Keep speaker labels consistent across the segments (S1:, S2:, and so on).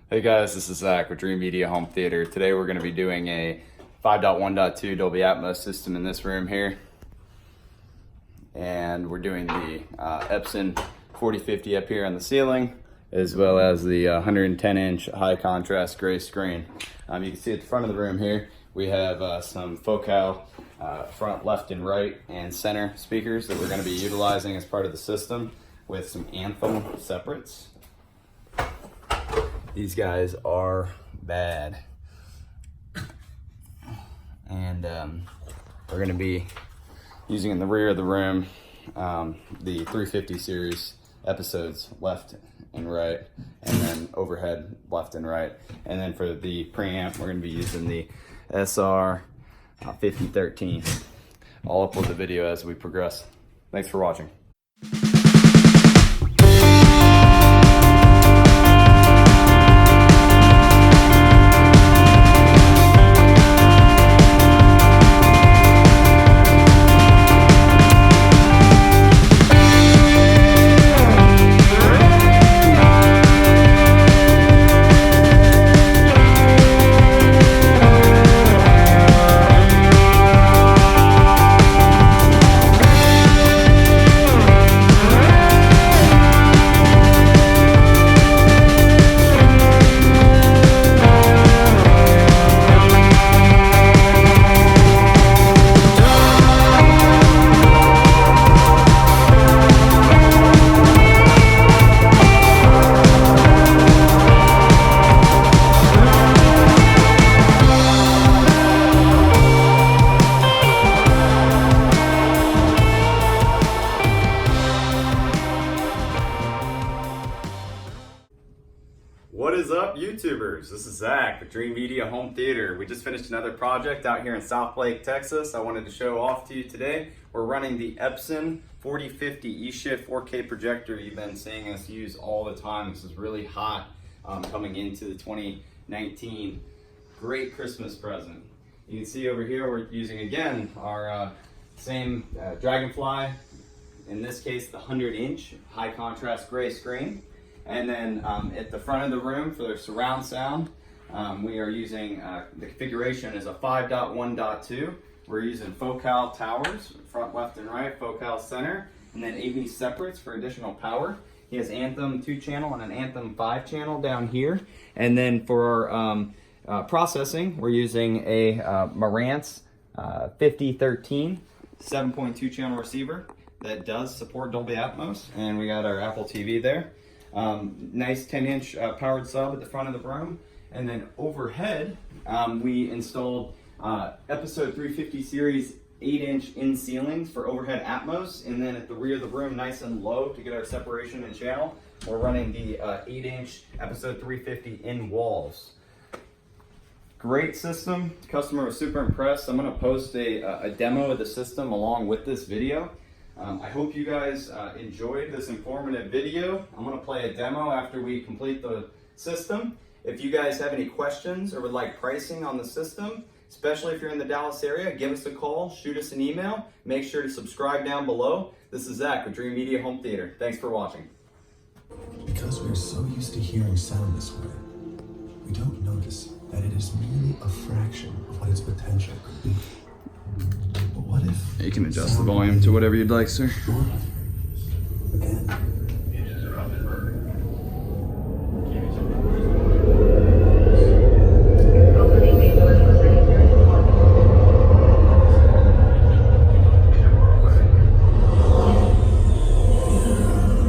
S1: Hey guys, this is Zach with Dreamedia Home Theater. Today we're going to be doing a 5.1.2 Dolby Atmos system in this room here. And we're doing the Epson 4050 up here on the ceiling, as well as the 110-inch high contrast gray screen. You can see at the front of the room here, we have some focal front, left, and right, and center speakers that we're going to be utilizing as part of the system with some Anthem separates. These guys are bad. And we're going to be using in the rear of the room the 350 series episodes left and right, and then overhead left and right. And then for the preamp, we're going to be using the SR5013. I'll upload the video as we progress. Thanks for watching. What is up, YouTubers? This is Zach with Dreamedia Home Theater. We just finished another project out here in Southlake, Texas. I wanted to show off to you today. We're running the Epson 4050 eShift 4K projector you've been seeing us use all the time. This is really hot coming into the 2019. Great Christmas present. You can see over here we're using again our same Dragonfly, in this case the 100-inch high contrast gray screen. And then at the front of the room for their surround sound, we are using, the configuration is a 5.1.2. We're using focal towers, front, left, and right, focal center, and then AV separates for additional power. He has Anthem 2-channel and an Anthem 5-channel down here. And then for our processing, we're using a Marantz SR5013 7.2 channel receiver that does support Dolby Atmos. And we got our Apple TV there. Nice 10-inch powered sub at the front of the room. And then overhead, we installed Episode 350 series 8-inch in ceilings for overhead Atmos. And then at the rear of the room, nice and low to get our separation and channel, we're running the 8-inch Episode 350 in walls. Great system. The customer was super impressed. I'm going to post a demo of the system along with this video. I hope you guys enjoyed this informative video. I'm going to play a demo after we complete the system. If you guys have any questions or would like pricing on the system, especially if you're in the Dallas area, give us a call, shoot us an email. Make sure to subscribe down below. This is Zach with Dreamedia Home Theater. Thanks for watching.
S2: Because we're so used to hearing sound this way, we don't notice that it is merely a fraction of what its potential could be. But what if
S1: you can adjust the volume to whatever you'd like, sir.
S2: Again.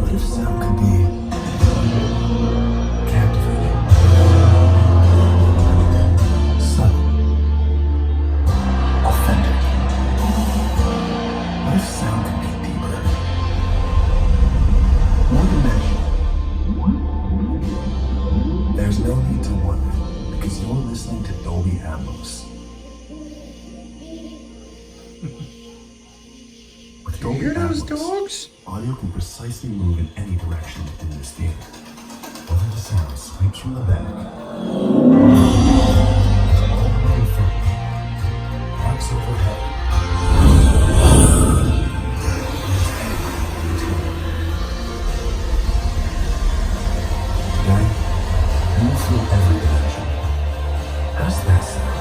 S2: What if sound could be captivating, subtle, authentic? What if sound could be deeper, more dimensional? There's no need to wonder, because you're listening to Dolby Atmos. With Dolby Atmos, audio can precisely move in any direction in this theater. Whether the sound sweeps from the back, all the way in front, arcs overhead, today, fill every dimension. How does that sound?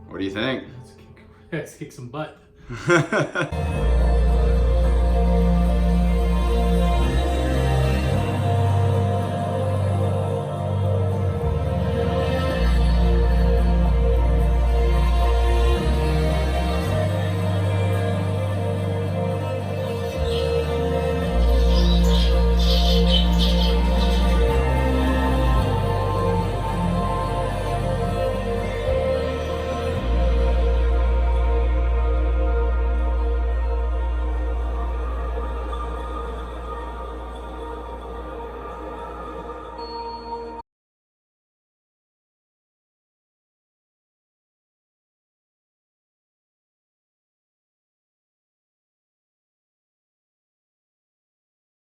S1: What do you think?
S3: Let's kick some butt.